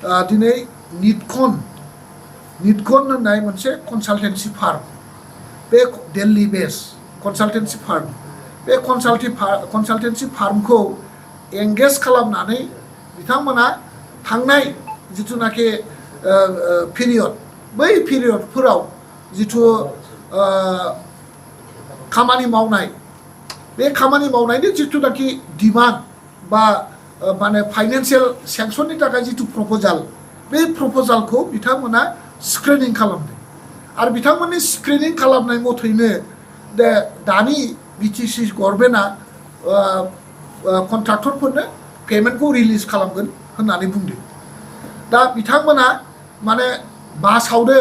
दिनै निटकन होननाय मोनसे कनसालटेन्सि फार्म बे दिल्ली बेस कनसालटेन्सि फार्म बे कनसालटेन्सि फार्मखौ एंगेज खालामनानै बिथांमोना थांनाय जिथुनाखि पिरियड बै पिरियडफोराव जिथु खामानि मावनाय बे खामानि मावनायनि जिथुनाखि डिमान्ड बा माने फाइनेन्सियेल सेंसननि थाखाय जिथु प्रप'जाल बे प्रप'जालखौ बिथांमोना स्क्रिनिं खालामदों आरो बिथांमोननि स्क्रिनिं खालामनाय मथैनो दानि बिटिसि गभर्नमेन्टआ कन्ट्राक्टरफोरनो पेमेन्टखौ रिलिज खालामगोन होननानै बुंदों दा बिथांमोना माने मासावनो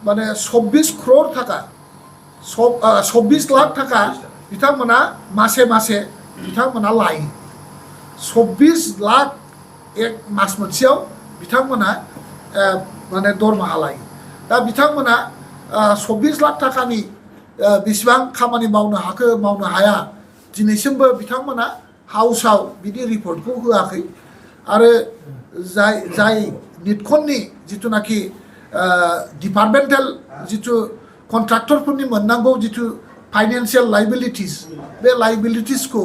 माने 24 crore थाखा 24 लाख थाखा बिथांमोना मासे बिथांमोना लायो 24 लाख एक मास मोनसेयाव बिथांमोना माने दरमाहा लायो दा बिथांमोना 24 लाख थाखानि बेसेबां खामानि मावनो हाखो मावनो हाया दिनैसिमबो बिथांमोना हाउसाव बिदि रिपर्टखौ होआखै आरो जाय निटकननि जिथुनाखि डिपार्टमेन्टेल जिथु कन्ट्राक्टरफोरनि मोननांगौ जिथु फाइनेन्सियेल लाइबिलिटिस बे लाइबिलिटिसखौ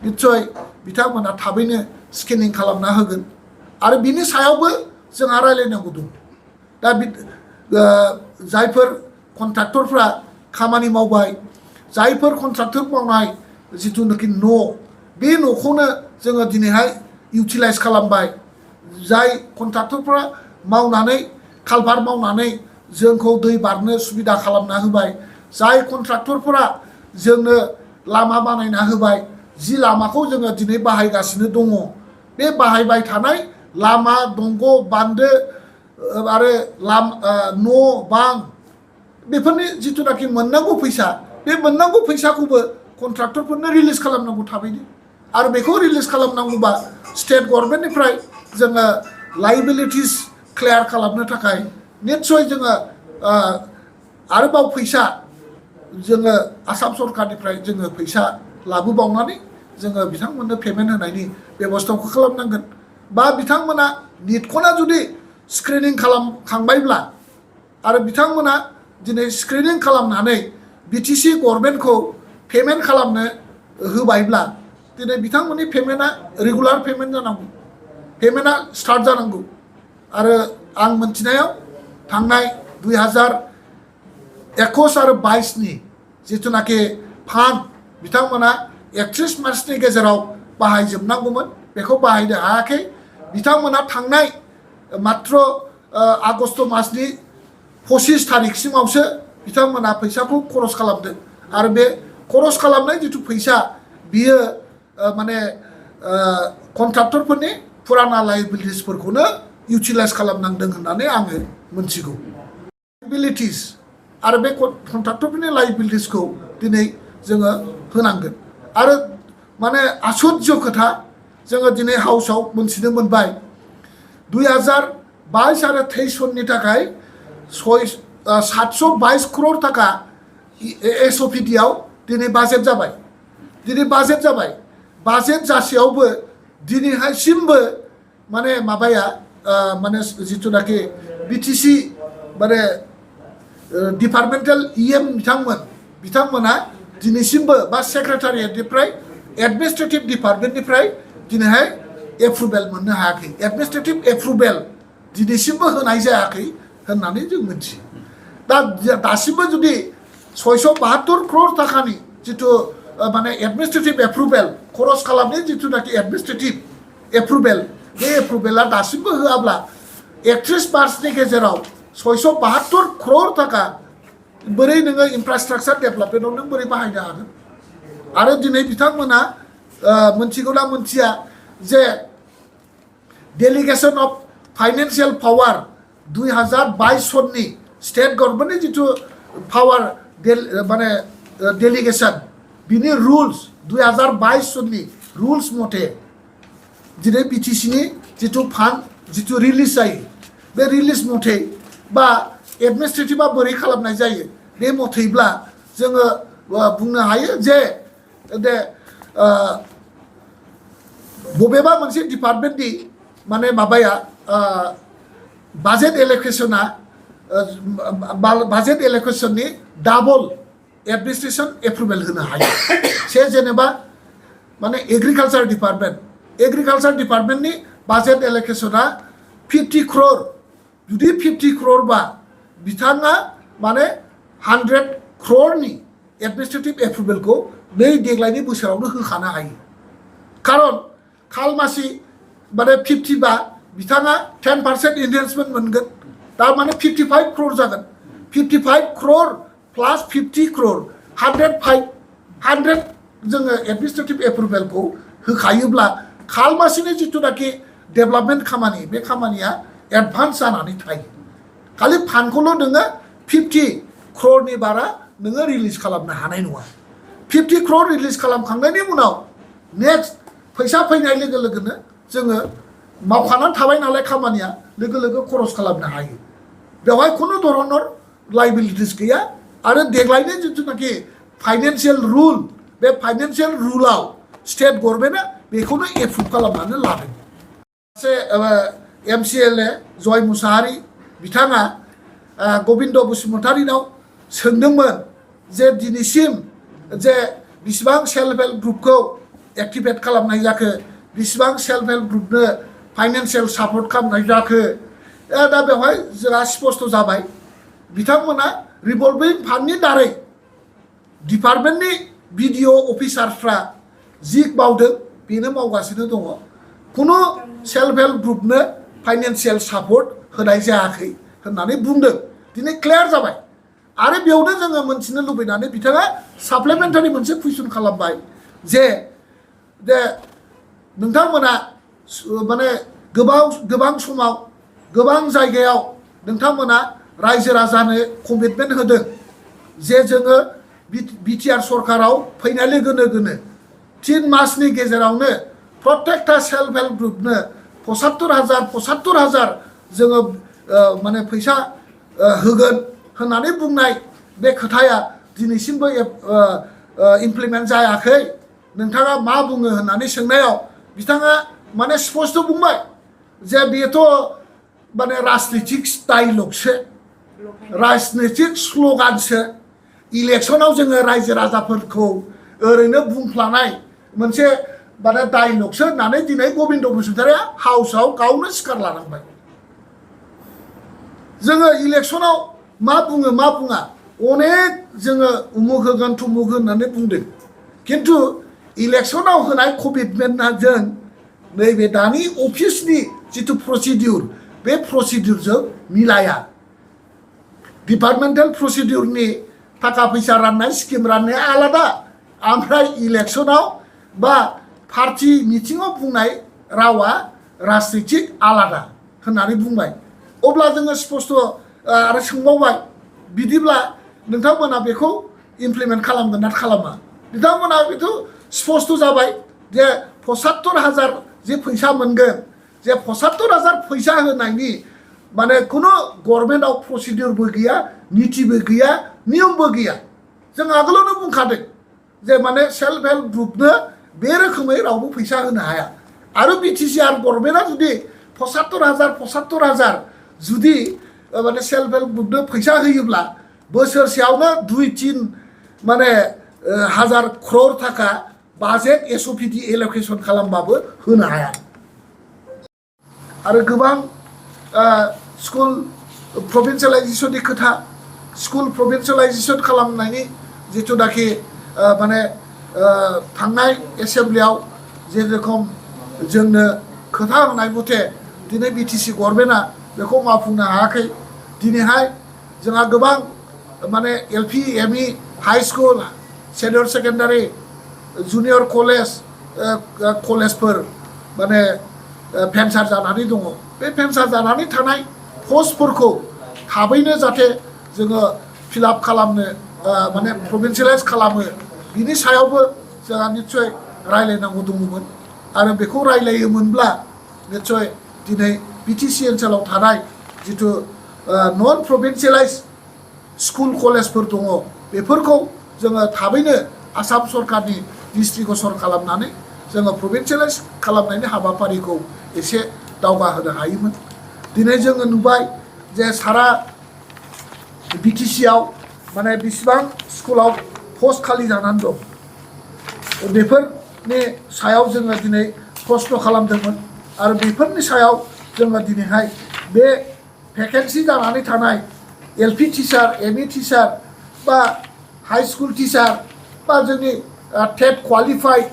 निश्चय बिथांमोना थाबैनो स्केनिं खालामना होगोन आरो बिनि सायावबो जोंहा रायलायनांगौ दं दा जायफोर कन्ट्राक्टरफ्रा खामानि मावबाय जायफोर कन्ट्राक्टर मावनाय जिथुनाखि बे न'खौनो जोङो दिनैहाय इउटिलाइज खालामबाय जाय कन्ट्राक्टरफ्रा मावनानै कालभार मावनानै जोंखौ दै बारनो सुबिदा खालामना होबाय जाय कन्ट्राक्टरफोरा जोंनो लामा बानायना होबाय जि लामाखौ जोङो दिनै बाहायगासिनो दङ बे बाहायबाय थानाय लामा दंग' बान्दो आरो न' बां बेफोरनि जिथुनाखि मोननांगौ फैसा बे मोननांगौ फैसाखौबो कन्ट्राक्टरफोरनो रिलिज खालामनांगौ थाबैनो आरो बेखौ रिलिज खालामनांगौबा स्टेट गभर्नमेन्टनिफ्राय जोङो लाइबिलिटिस क्लियार खालामनो थाखाय निश्चय जोङो आरोबाव फैसा जोङो आसाम सरकारनिफ्राय जोङो फैसा लाबोबावनानै जोङो बिथांमोननो पेमेन्ट होनायनि बेबस्थाखौ खालामनांगोन बा बिथांमोना निटकना जुदि स्क्रिनिं खालामखांबायब्ला आरो बिथांमोना दिनै स्क्रिनिं खालामनानै बिटिसि गभर्नमेन्टखौ पेमेन्ट खालामनो होबायब्ला दिनै बिथांमोननि पेमेन्टआ रेगुलार पेमेन्ट जानांगौ पेमेन्टआ स्टार्ट जानांगौ आरो आं मोनथिनायाव थांनाय 2021 आरो 22नि जिथुनाखि फान्ड बिथांमोना 31 मार्चनि गेजेराव बाहायजोबनांगौमोन बेखौ बाहायनो हायाखै बिथांमोना थांनाय मात्र आगस्ट मासनि 25 थारिखसिमावसो बिथांमोना फैसाखौ खरस खालामदों आरो बे खरस खालामनाय जिथु फैसा बियो माने कन्ट्राक्टरफोरनि फुराना लाइबिलिटिसफोरखौनो इउटिलाइज खालामनांदों होननानै आङो मोनथिगौ लाइबिलिटिस आरो बे कन्ट्राक्टरफोरनि लाइबिलिटिसखौ दिनै जोङो होनांगोन आरो माने आश्चर्य खोथा जोङो दिनै हाउसाव मोनथिनो मोनबाय 2022 आरो 23 सननि थाखाय 722 crore थाखा एसओपिडिआव दिनै बाजेट जाबाय बाजेट जासेयावबो दिनैहायसिमबो माने माबाया माने जिथुनाखि बिटिसि माने डिपार्टमेन्टेल इएम बिथांमोना दिनैसिमबो बा सेक्रेटारियेटनिफ्राय एडमिनिस्ट्रेटिभ डिपार्टमेन्टनिफ्राय दिनैहाय एप्रुभेल मोननो हायाखै एडमिनिस्ट्रेटिभ एप्रुभेल दिनैसिमबो होनाय जायाखै होननानै जों मिथियो दा दासिमबो जुदि 672 crore थाखानि जिथु माने एडमिनिस्ट्रेटिभ एप्रुभेल खरस खालामनाय जिथुनाखि एडमिनिस्ट्रेटिभ एप्रुभेल बे एप्रुभेला दासिमबो होआब्ला 31 मार्चनि गेजेराव 672 crore थाखा बोरै नोङो इनफ्रास्ट्राक्चार डेभेलपमेन्टआव नों बोरै बाहायनो हागोन आरो दिनै बिथांमोना मोनथिगौना मोनथिया जे डेलिगेसन अफ फाइनेन्सियेल पावार 2022 सननि स्टेट गभर्नमेन्टनि जिथु पावार माने डेलिगेसन बिनि रुल्स 2022 सननि रुल्स मथे दिनै बिटिसिनि जिथु फान्ड जिथु रिलिज जायो बे रिलिज मथे बा एडमिनिस्ट्रेटिभआ बोरै खालामनाय जायो बे मथेब्ला जोङो बुंनो हायो जे बबेबा मोनसे डिपार्टमेन्टनि माने माबाया बाजेट एलोकेशना बाजेट एलोकेशननि डाबल एडमिनिस्ट्रेशन एप्रुवेल होनो हायो से जेनेबा माने एग्रिकालचार डिपार्टमेन्टनि बाजेट एलोकेशना 50 crore जुदि 50 crore बा बिथाङा माने 100 crore नि एडमिनिस्ट्रेटिभ एप्रुवेलखौ नै देग्लायनि बोसोरावनो होखानो हायो खारन खालमासि माने 50 बा बिथाङा 10% इनहेन्समेन्ट मोनगोन तारमाने 55 crore जागोन 55 crore प्लस 50 crore 100 जोङो एडमिनिस्ट्रेटिभ एप्रुवेलखौ होखायोब्ला खालमासिनि जिथुनाखि डेभेलपमेन्ट खामानि बे खामानिया एडभान्स जानानै थायो खालि फान्डखौल' नोङो 50 crore नि बारा नोङो रिलिज खालामनो हानाय नङा 50 crore रिलिज खालामखांनायनि उनाव नेक्स्ट फैसा फैनाय लोगो लोगोनो जोङो मावखानानै थाबाय नालाय खामानिया लोगो लोगो खरस खालामनो हायो बेवहाय खुनु धरनर लाइबिलिटिस गैया आरो देग्लायनि जिथुनाखि फाइनान्सियेल रुल बे फाइनान्सियेल रुलाव स्टेट गभर्नमेन्टआ बेखौनो एप्रुभ खालामनानै लादों सासे MCLA जय मुसाहारि बिथाङा गबिन्द बसुमतारीनाव सोंदोंमोन जे दिनैसिम जे बिसिबां सेल्फ हेल्प ग्रुपखौ एक्टिभेट खालामनाय जाखो बिसिबां सेल्फ हेल्प ग्रुपनो फाइनान्सियेल सापर्ट खालामनाय जाखो दा बेवहाय जोंहा स्पष्ट जाबाय बिथांमोना रिभल्भिं फान्डनि दारै डिपार्टमेन्टनि BDO अफिसारफ्रा जि मावदों बेनो मावगासिनो दङ खुनु सेल्फ हेल्प ग्रुपनो फाइनान्सियेल सापर्ट होनाय जायाखै होननानै बुंदों दिनै क्लियार जाबाय आरो बेयावनो जोङो मोनथिनो लुबैनानै बिथाङा साप्लिमेन्टारि मोनसे कुइसन खालामबाय जे नोंथांमोना माने गोबां समाव गोबां जायगायाव नोंथांमोना रायजो राजानो कमिटमेन्ट होदों जे जोङो बिटिआर सरकाराव फैनाय लोगो लोगोनो 3 मासनि गेजेरावनो प्रत्येकटा सेल्फ हेल्प ग्रुपनो 75,000 जोङो माने फैसा होगोन होननानै बुंनाय बे खोथाया दिनैसिमबो इमप्लिमेन्ट जायाखै नोंथाङा मा बुङो होननानै सोंनायाव बिथाङा माने स्पष्ट बुंबाय जे बेथ' माने राजनितिक डायलगसो राजनितिक स्ल'गानसो इलेक्सनाव जोङो रायजो राजाफोरखौ ओरैनो बुंफ्लानाय मोनसे माने डायलगसो होननानै दिनै गबिन्द बसुमतारीया हाउसआव गावनो सिखार लानांबाय जोङो इलेक्सनाव मा बुङो मा बुङा अनेक जोङो उमुक होगोन थुमुक होननानै बुंदों खिन्थु इलेक्सनाव होनाय कमिटमेन्टआ जों नैबे दानि अफिसनि जिथु प्रसिडिउर बे प्रसिडिउरजों मिलाया डिपार्टमेन्टेल प्रसिडिउरनि थाखा फैसा राननाय स्किम राननाया आलादा ओमफ्राय इलेक्सनाव बा पार्टी मिटिङाव बुंनाय रावा राजनितिक आलादा होननानै बुंबाय अब्ला जोङो स्पष्ट आरो सोंबावबाय बिदिब्ला नोंथांमोना बेखौ इमप्लिमेन्ट खालामगोन ना खालामा बिथांमोना बेथ' स्पष्ट जाबाय जे 75,000 जे फैसा मोनगोन जे 75,000 फैसा होनायनि माने खुनु गभर्नमेन्टआव प्रसिडिउरबो गैया नीतिबो गैया नियमबो गैया जों आगोलावनो बुंखादों जे माने सेल्फ हेल्प ग्रुपनो बे रोखोमै रावबो फैसा होनो हाया आरो BTCR गभर्नमेन्टआ जुदि 75,000 जुदि माने सेल्फ हेल्प ग्रुपनो फैसा होयोब्ला बोसोरसेयावनो 2-3 माने 1,000 crore थाखा बाजेट SOPD एल'केसन खालामबाबो होनो हाया आरो गोबां स्कुल प्रभिन्सियेलाइजेसननि खोथा स्कुल प्रभिन्सियेलाइजेसन खालामनायनि जिथुनाखि माने थांनाय एसेम्ब्लियाव जेरखम जोंनो खोथा होनाय मथे दिनै BTC गभर्नमेन्टआ बेखौ मावफुंनो हायाखै दिनैहाय जोंहा गोबां माने LP ME high school senior secondary junior कलेजफोर माने भेन्सार जानानै दङ बे भेन्सार जानानै थानाय पस्टफोरखौ थाबैनो जाहाथे जोङो फिलआप खालामनो माने प्रभिन्सियेलाइज खालामो बिनि सायावबो जोंहा निश्चय रायलायनांगौ दङमोन आरो बेखौ रायलायोमोनब्ला निश्चय दिनै BTC ओनसोलाव थानाय जिथु नन प्रभिन्सियेलाइज स्कुल कलेजफोर दङ बेफोरखौ जोङो थाबैनो आसाम सरकारनि डिस्ट्रिक्टगोसर खालामनानै जोङो प्रभिन्सियेलाइज खालामनायनि हाबाफारिखौ एसे दावगाहोनो हायोमोन दिनै जोङो नुबाय जे सारा बिटिसिआव माने बेसेबां स्कुलाव पस्ट खालि जानानै दं बेफोरनि सायाव जोङो दिनै प्रश्न खालामदोंमोन आरो बेफोरनि सायाव जोङो दिनैहाय बे भेकेन्सि जानानै थानाय एलपि टिचार एमइ टिचार बा हाई स्कुल टिचार बा जोंनि टेट क्वालिफाइड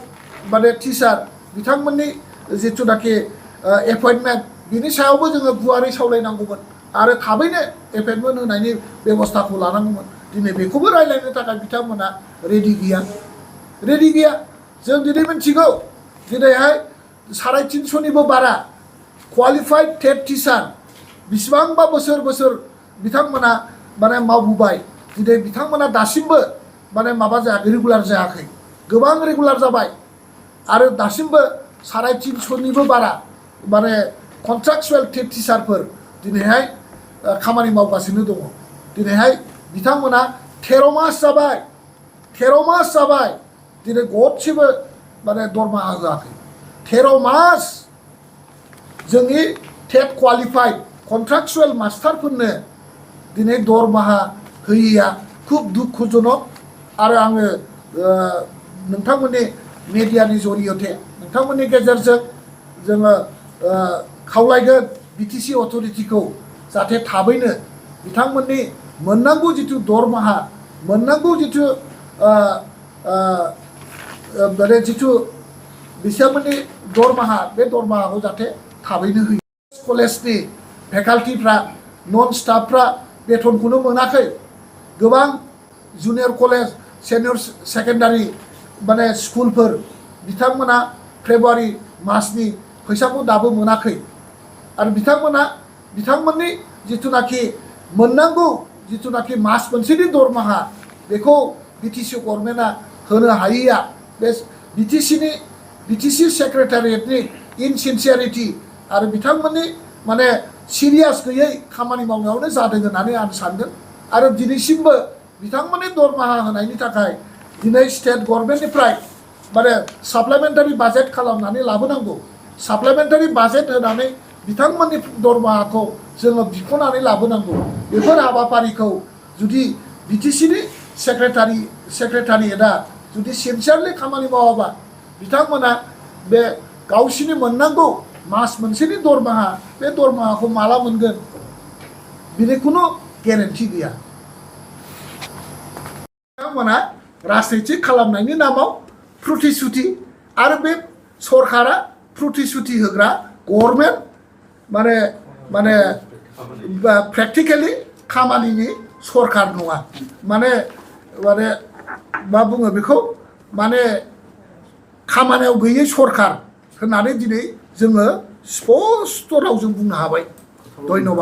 माने टिचार बिथांमोननि जिथुनाखि एपइन्टमेन्ट बिनि सायावबो जोङो गुवारै सावरायनांगौमोन आरो थाबैनो एपइन्टमेन्ट होनायनि बेबस्थाखौ लानांगौमोन दिनै बेखौबो रायज्लायनो थाखाय बिथांमोना रेडि गैया जों दिनै मिथिगौ दिनैहाय 350निबो बारा क्वालिफाइड टेट टिचार बेसेबांबा बोसोर बिथांमोना माने मावबोबाय दिनै बिथांमोना दासिमबो माने माबा जायाखै रेगुलार जायाखै गोबां रेगुलार जाबाय आरो दासिमबो 350निबो बारा माने कन्ट्राक्चुएल टेट टिचारफोर दिनैहाय खामानि मावगासिनो दङ दिनैहाय बिथांमोना 13 मास जाबाय दिनै गदसेबो माने दरमाहा होआखै 13 मास जोंनि टेट क्वालिफाइड कन्ट्राक्चुएल मास्टारफोरनो दिनै दरमाहा होयैया खुब दुखुजनक आरो आङो नोंथांमोननि मिडियानि जरियते नोंथांमोननि गेजेरजों जोङो खावलायगोन बिटिसि अथरिटिखौ जाहाथे थाबैनो बिथांमोननि मोननांगौ जिथु दरमाहा मोननांगौ जिथु माने जिथु बिथांमोननि दरमाहा बे दरमाहाखौ जाहाथे थाबैनो होयो कलेजनि फेकाल्टिफ्रा नन स्टाफफ्रा बेथनखौनो मोनाखै गोबां जुनियर कलेज सेनियर सेकेन्डारि माने स्कुलफोर बिथांमोना फेब्रुवारि मासनि फैसाखौ दाबो मोनाखै आरो बिथांमोननि जिथुनाखि मोननांगौ जिथुनाखि मास मोनसेनि दरमाहा बेखौ बिटिसि गभर्नमेन्टआ होनो हायैया बे बिटिसि सेक्रेटारियेटनि इनसिनसियारिटि आरो बिथांमोननि माने सिरियास गैयै खामानि मावनायावनो जादों होननानै आं सानदों आरो दिनैसिमबो बिथांमोननि दरमाहा होनायनि थाखाय दिनै स्टेट गभर्नमेन्टनिफ्राय माने साप्लिमेन्टारि बाजेट खालामनानै लाबोनांगौ साप्लिमेन्टारि बाजेट होनानै बिथांमोननि दरमाहाखौ जोङो बिख'नानै लाबोनांगौ बेफोर हाबाफारिखौ जुदि बिटिसिनि सेक्रेटारियेटआ जुदि सिनसियारलि खामानि मावाबा बिथांमोना बे गावसिनि मोननांगौ मास मोनसेनि दरमाहा बे दरमाहाखौ माला मोनगोन बिनि खुनु गेरेन्टि गैया बिथांमोना राजनितिक खालामनायनि नामाव प्रतिश्रुति आरो बे सरकारा प्रतिश्रुति होग्रा गभर्नमेन्ट माने प्रेक्टिकेलि खामानिनि सरकार नङा माने मा बुङो बेखौ माने खामानियाव गैयै सरकार होननानै दिनै जोङो स्पष्ट रावजों बुंनो हाबाय धन्यबाद।